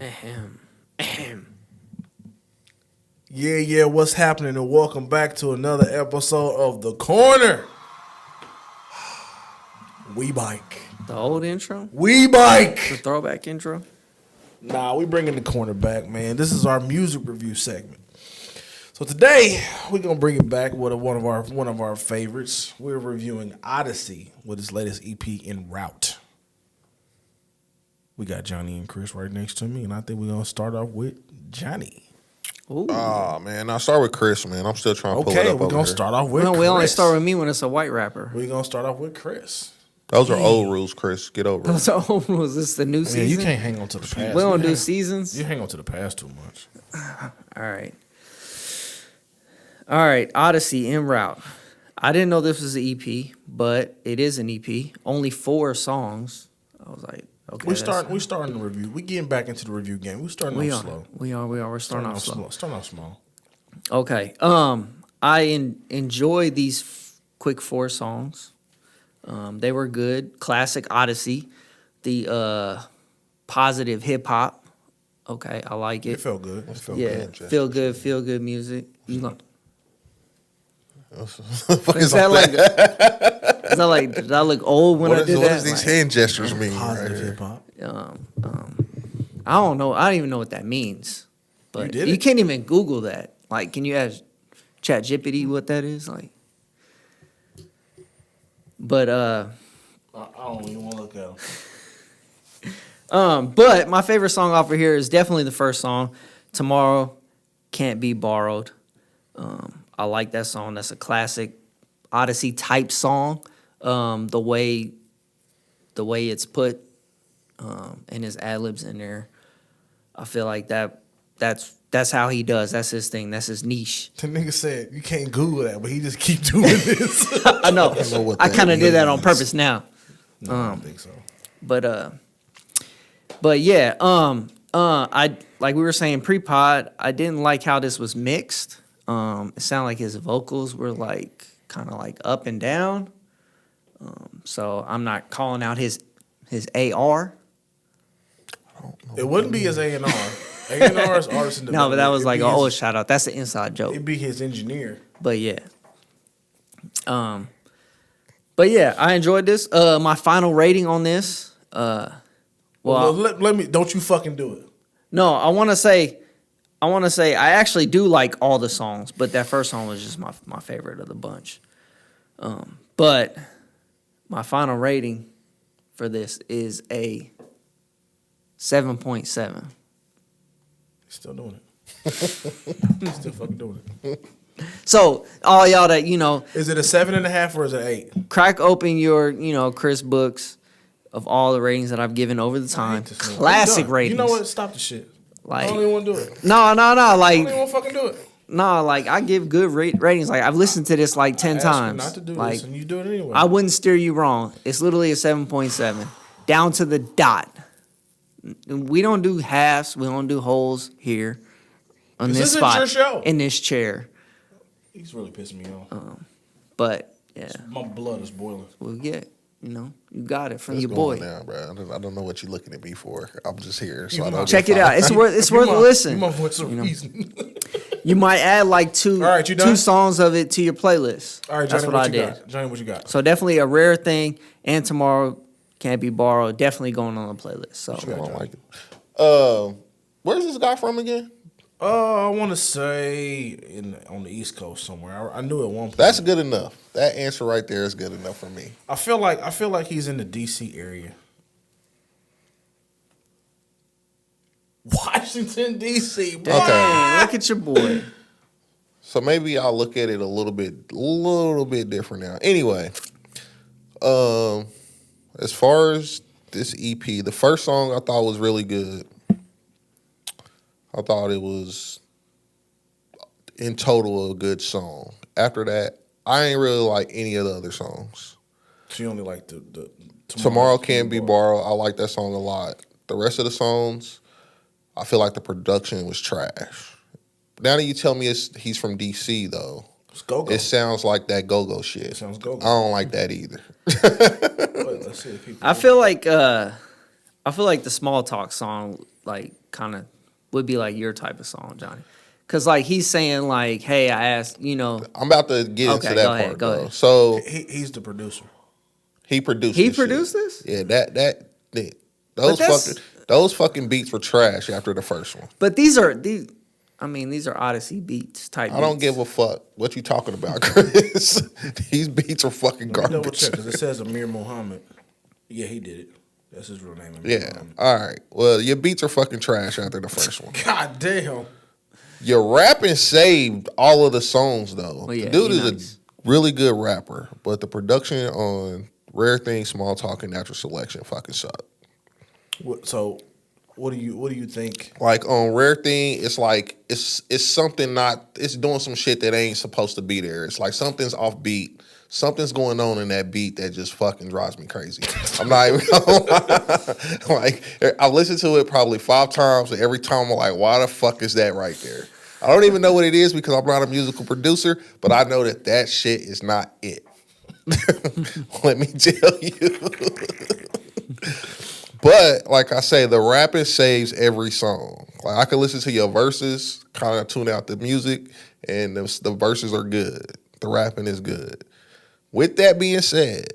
Ahem. Ahem. Yeah, what's happening? And welcome back to another episode of The Corner. We bike. The old intro? We bike. The throwback intro? Nah, we bringing The Corner back, man. This is our music review segment. So today, we're going to bring it back with one of our favorites. We're reviewing Oddisee with his latest EP, En Route. We got Johnny and Chris right next to me, and I think we're going to start off with Johnny. Ooh. Oh, man. I'll start with Chris, man. I'm still trying to pull it up. Okay, we're going to start off with Chris. We only start with me when it's a white rapper. We're going to start off with Chris. Those are old rules, Chris. Get over it. Those are old rules. This is the new season. You can't hang on to the past. We don't do seasons. You hang on to the past too much. All right. Oddisee, En Route. I didn't know this was an EP, but it is an EP. Only 4 songs. I was like, okay. We starting the review. We getting back into the review game. We're starting off slow. We are. We're starting off slow. Starting off small. Okay. I enjoy these quick 4 songs. They were good. Classic Oddisee. The positive hip hop. Okay, I like it. It felt good. Feel good music. You know. Is that like? Did I look old when I did that? What does these hand gestures mean? Positive right hip hop. I don't know. I don't even know what that means. But you can't even Google that. Like, can you ask ChatGPT what that is? Like, but I don't even want to look at them. But my favorite song off of here is definitely the first song, "Tomorrow Can't Be Borrowed." I like that song. That's a classic Oddisee type song. The way it's put, and his ad libs in there, I feel like that's how he does. That's his thing. That's his niche. The nigga said you can't Google that, but he just keep doing this. I know. I kind of did that on purpose now. No, I don't think so. But yeah. I like we were saying pre-pod. I didn't like how this was mixed. It sounded like his vocals were like kind of like up and down. So I'm not calling out his AR. It wouldn't be his A&R. A&R is artist in development. No, but that was like a shout out. That's an inside joke. It'd be his engineer. But yeah. But yeah, I enjoyed this. My final rating on this. Let me. Don't you fucking do it. No, I want to say I actually do like all the songs, but that first song was just my favorite of the bunch. But my final rating for this is a 7.7. Still doing it. Still fucking doing it. So all y'all that is it a 7.5 or is it 8? Crack open your Chris books of all the ratings that I've given over the time. Classic ratings. You know what? Stop the shit. Like, I don't even want to do it. No. Like, I don't even want to fucking do it. No, like I give good ratings. Like I've listened to this like 10 times. You not to do like, this, and you do it anyway. I wouldn't steer you wrong. It's literally a 7.7, down to the dot. We don't do halves. We don't do holes here on this spot your show. In this chair. He's really pissing me off. But yeah, my blood is boiling. Well, yeah, you got it from your boy. Now, bro. I don't know what you're looking at me for. I'm just here, so I don't check it out. It's worth a listen. You my voice of reason. You might add like two songs of it to your playlist. All right, Johnny, that's what I did. Johnny, what you got? So definitely a rare thing, and Tomorrow Can't Be Borrowed. Definitely going on the playlist. So I don't like it. Where's this guy from again? I want to say on the East Coast somewhere. I knew at one point. That's good enough. That answer right there is good enough for me. I feel like he's in the DC area. Washington DC, bro. Okay, look at your boy. So maybe I'll look at it a little bit different now. Anyway, as far as this EP, the first song I thought was really good. I thought it was, in total, a good song. After that, I ain't really like any of the other songs. So you only like the Tomorrow Can't Be Borrowed. I like that song a lot. The rest of the songs, I feel like the production was trash. Now that you tell me he's from DC, though, it sounds like that go-go shit. It sounds go-go. I don't like that either. I feel like the Small Talk song like kind of would be like your type of song, Johnny? Because like he's saying like, hey, I asked, you know. I'm about to get into Okay, that go ahead, part go though. ahead. So He's the producer. he produced. He this shit. produced this? Yeah, that that's- those fucking beats were trash after the first one. But these are Oddisee beats type. I don't beats. give a fuck what you talking about, Chris. These beats are fucking Let me double garbage. check because it says Amir Muhammad. Yeah, he did it. That's his real name. Amir Yeah. Muhammad. All right. Well, your beats are fucking trash after the first one. God damn. Your rapping saved all of the songs though. Well, yeah, the dude he is nice. a really good rapper, but the production on Rare Thing, Small Talk, and Natural Selection fucking suck. So, what do you think? Like on Rare Thing, it's like it's something it's doing some shit that ain't supposed to be there. It's like something's off beat. Something's going on in that beat that just fucking drives me crazy. I'm not even gonna lie. Like I've listened to it probably 5 times, and every time I'm like, why the fuck is that right there? I don't even know what it is because I'm not a musical producer, but I know that shit is not it. Let me tell you. But like I say, the rapping saves every song. Like I can listen to your verses, kind of tune out the music, and the verses are good. The rapping is good. With that being said,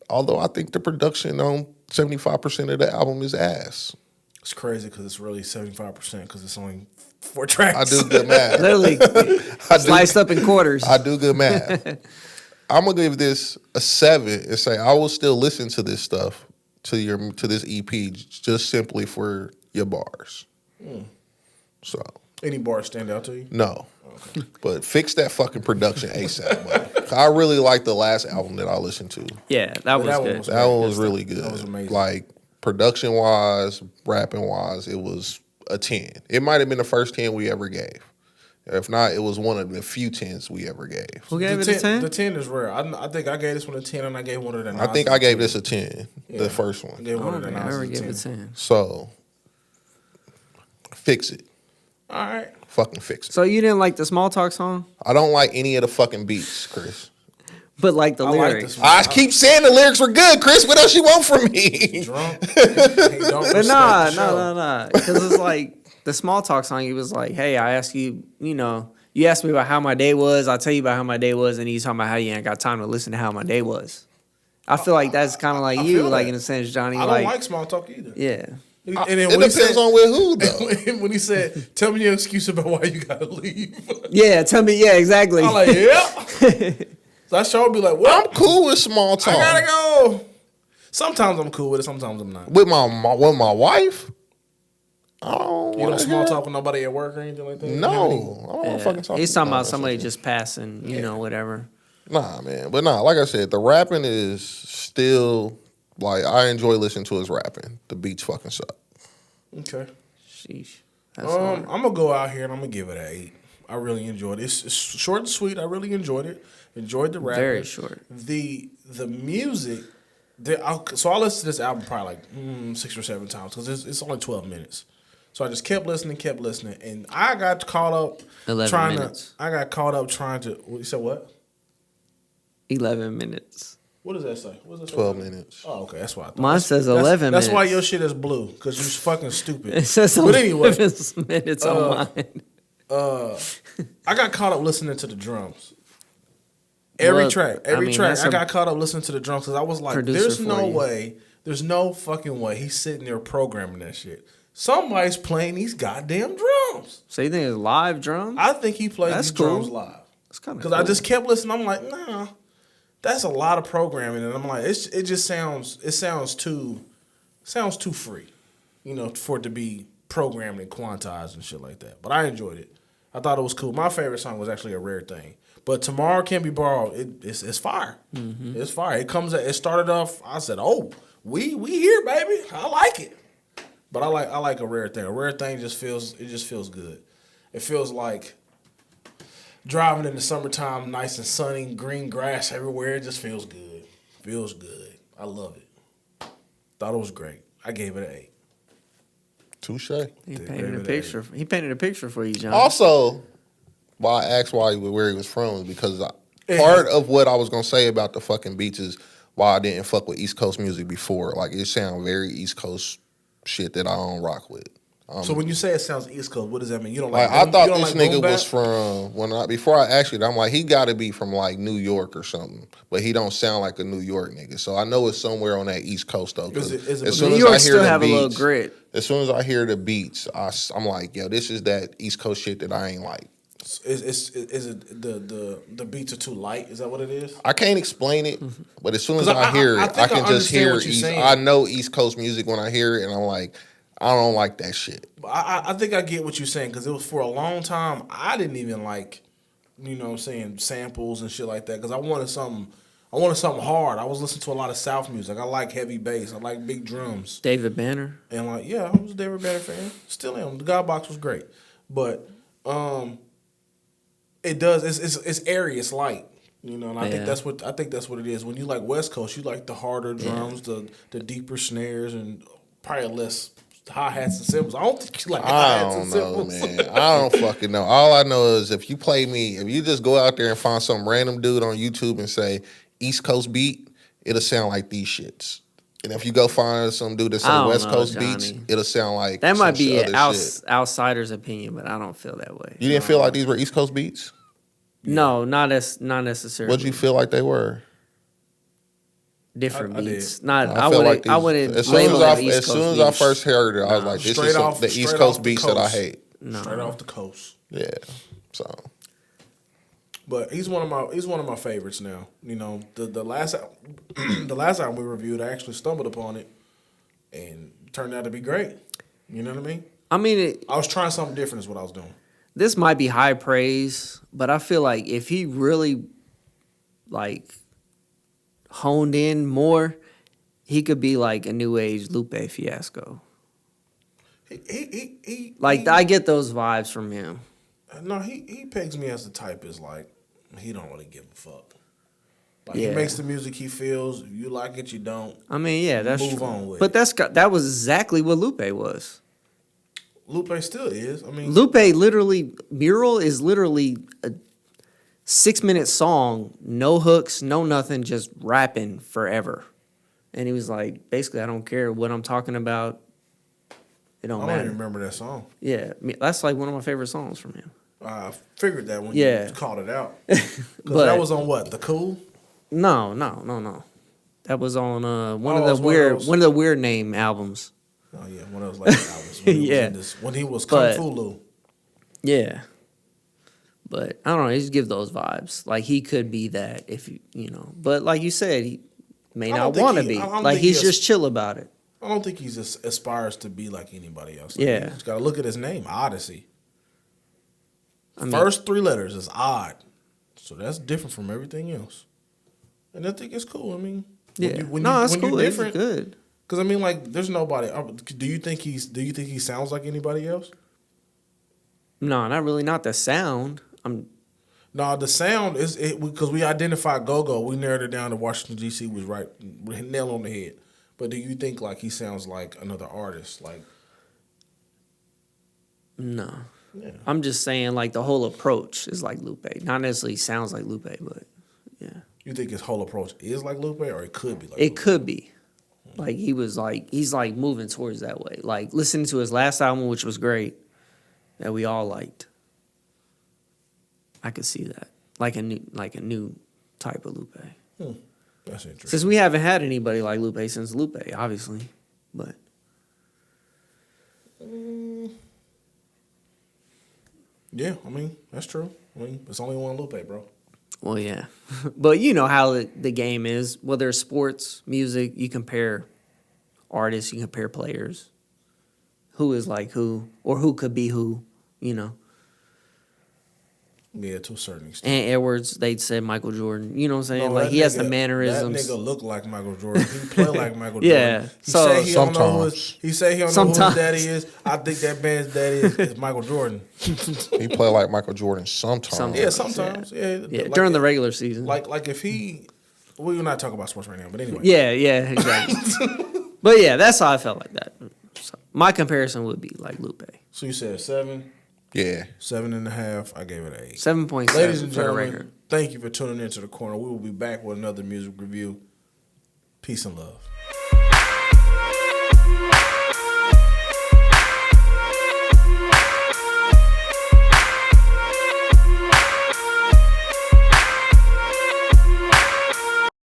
although I think the production on 75% of the album is ass. It's crazy because it's really 75% because it's only 4 tracks. I do good math. Literally sliced up in quarters. I do good math. I'm gonna give this a 7 and say I will still listen to this stuff to this EP just simply for your bars. So Any bars stand out to you? no. But fix that fucking production ASAP. But I really like the last album that I listened to. Yeah, that was that one good. was- That one was really good. That was amazing. Like production wise, rapping wise, it was a 10. It might have been the first 10 we ever gave. If not, it was one of the few 10s we ever gave. Who gave the it a 10? The 10 is rare. I think I gave this one a 10 and I gave one of the 9. I think I gave this a 10, the first I one. gave I one of don't the think I 9s ever a gave 10. it 10. So fix it. All right. Fucking fix it. So you didn't like the Small Talk song, I don't like any of the fucking beats, Chris. but like the I like lyrics. this one. I keep saying the lyrics were good, Chris. What else you want from me? Drunk. He don't But respect nah, the show. nah. Because it's like the Small Talk song. He was like, "Hey, I asked you, you asked me about how my day was. I'll tell you about how my day was, and he's talking about how you ain't got time to listen to how my day was." I feel like that's kind of like I you, feel like that. in a sense, Johnny. I don't like small talk either. yeah. And then It when he depends said, on with who, though. when he said, "Tell me your excuse about why you gotta leave," Yeah, tell me. Yeah, exactly. I'm like, "Yeah." So I sure be like, "Well, I'm cool with small talk. I gotta go." Sometimes I'm cool with it. Sometimes I'm not. With my wife. I don't You wanna don't small hear- talk with nobody at work or anything like that. No, I don't want to fucking talk. He's talking no, about somebody that's just passing, whatever. Nah, man. But nah, like I said, the rapping is still like I enjoy listening to his rapping. The beats fucking suck. Okay. Sheesh. That's hard. I'm gonna go out here and I'm gonna give it an 8. I really enjoyed it. It's short and sweet. I really enjoyed it. Enjoyed the rap. Very short. The music. So I listened to this album probably like 6 or 7 times because it's only 12 minutes. So I just kept listening, and I got caught up 11 minutes. I got caught up trying to. You said what? 11 minutes. What does that say? What does that say? 12 minutes. Oh, okay. That's why. I thought. Mine says 11 That's minutes. why your shit is blue because you're fucking stupid. It says but 11 anyway, minutes on mine. I got caught up listening to the drums. Every Well, track, I mean, that's I a got caught up listening to the drums because I was like, producer "There's for no you. way, there's no fucking way he's sitting there programming that shit. Somebody's playing these goddamn drums. So you think it's live drums? I think he played That's these cool. drums live That's kind of because I just kept listening. I'm like, nah, that's a lot of programming, and I'm like, it just sounds too free, for it to be programmed and quantized and shit like that. But I enjoyed it. I thought it was cool. My favorite song was actually A Rare Thing. But Tomorrow Can't Be Borrowed. It's fire. Mm-hmm. It's fire. It started off. I said, "Oh, we here, baby. I like it." But I like A Rare Thing. A Rare Thing just feels good. It feels like driving in the summertime, nice and sunny, green grass everywhere. It just feels good. Feels good. I love it. Thought it was great. I gave it an 8. Touche. He painted a picture. He painted a picture for you, John. Also, why I asked where he was from is because part of what I was gonna say about the fucking beats is why I didn't fuck with East Coast music before. Like it sound very East Coast shit that I don't rock with. So when you say it sounds East Coast, what does that mean? You don't Like like? I thought you don't this like nigga boom was bap? from before I asked you, I'm like he got to be from like New York or something, but he don't sound like a New York nigga. So I know it's somewhere on that East Coast though. 'Cause Is it as New soon as York I hear still the have a little beats, grit. as soon as I hear the beats, I'm like, yo, this is that East Coast shit that I ain't like. Is it the beats are too light? Is that what it is? I can't explain it, but as soon as 'Cause I hear I it, I think I can just understand hear what you're East. saying. I know East Coast music when I hear it, and I'm like, I don't like that shit. I think I get what you're saying because it was for a long time I didn't even like, what I'm saying, samples and shit like that because I wanted something hard. I was listening to a lot of South music. I like heavy bass. I like big drums. David Banner. And like, yeah, I was a David Banner fan. Still am. The God Box was great, but it does. It's airy. It's light. And I think that's what it is. When you like West Coast, you like the harder drums, the deeper snares, and probably less hi hats and cymbals. I don't think you like hi I hats and don't know, cymbals. man. I don't fucking know. All I know is if you just go out there and find some random dude on YouTube and say East Coast beat, it'll sound like these shits. And if you go find some dude that say I don't West know, Coast Johnny. beats, it'll sound like That might some be other an shit. outsider's opinion, but I don't feel that way. You didn't feel like these were East Coast beats? No, not necessarily. What'd you feel like they were? Different I did. beats. Not. I I feel wouldn't. like these, I wouldn't as soon label as them East Coast I beats. first heard it, I was like, this Straight is off- the East straight Coast off the beats that I coast. hate. Straight off the coast. Yeah. So But he's one of my favorites now. The last the last album we reviewed, I actually stumbled upon it, and it turned out to be great. You know what I mean? I mean, I was trying something different. Is what I was doing. this might be high praise, but I feel like if he really like honed in more, he could be like a new age Lupe Fiasco. I get those vibes from him. No, he pegs me as the type is like he don't really give a fuck. Like Yeah. he makes the music he feels. If you like it, you don't. I mean, yeah, that's Move true. on with But it. that was exactly what Lupe was. Lupe still is. I mean, Lupe literally, Mural is literally a 6-minute song, no hooks, no nothing, just rapping forever. And he was like, basically, I don't care what I'm talking about. It I don't don't matter. even remember that song. Yeah, that's like one of my favorite songs from him. I figured that when Yeah. you called it out. Because But that was on what? The Cool? no. That was on one Oh, of it was one of the weird name albums. Oh yeah, one of those like albums. When he Yeah. when he was Kung But- Fu Lu. Yeah. But I don't know, he just give those vibes. Like he could be that if But like you said, he may I don't not think want to he- be. I don't Like think he he's is- just chill about it. I don't think he just aspires to be like anybody else. Yeah. You just gotta look at his name, Oddisee. I mean- First 3 letters is odd. So that's different from everything else. And I think it's cool. I mean, Yeah. when That's you're cool. It's different, good. because I mean, like, there's nobody. Do you think he sounds like anybody else? No, not really. Not the sound. No, the sound is because we identified Go-Go. We narrowed it down to Washington D.C. was right, nail on the head. But do you think like he sounds like another artist? Like, No. yeah. I'm just saying like the whole approach is like Lupe. Not necessarily sounds like Lupe, but yeah. You think his whole approach is like Lupe, or it could be like It Lupe? could be. Like he's like moving towards that way. Like listening to his last album, which was great, that we all liked. I could see that. Like a new type of Lupe. That's interesting. Since we haven't had anybody like Lupe since Lupe, obviously. But Yeah, I mean, that's true. I mean, it's only one Lupe, bro. well, yeah. But you know how the game is. Whether it's sports, music, you compare artists, you compare players. Who is like who, or who could be who, Yeah, to a certain extent. And Edwards, they'd say Michael Jordan. You know what I'm saying? No, like that he has the nigga- mannerisms. That nigga look like Michael Jordan. He play like Michael Yeah, Jordan. He so- say he don't know who Sometimes. he say he don't know who Sometimes. his daddy is. I think that man's daddy is Michael Jordan. he play like Michael Jordan sometimes. Sometimes. Yeah, sometimes. Yeah, Yeah, like, during the regular season. like if he, we're not talking about sports right now, but anyway. yeah, exactly. But yeah, that's how I felt like that. So my comparison would be like Lupe. So you said 7, Yeah. 7.5. I gave it an 8. 7.7 Ladies and for the gentlemen, record. thank you for tuning into the corner. We will be back with another music review. Peace and love.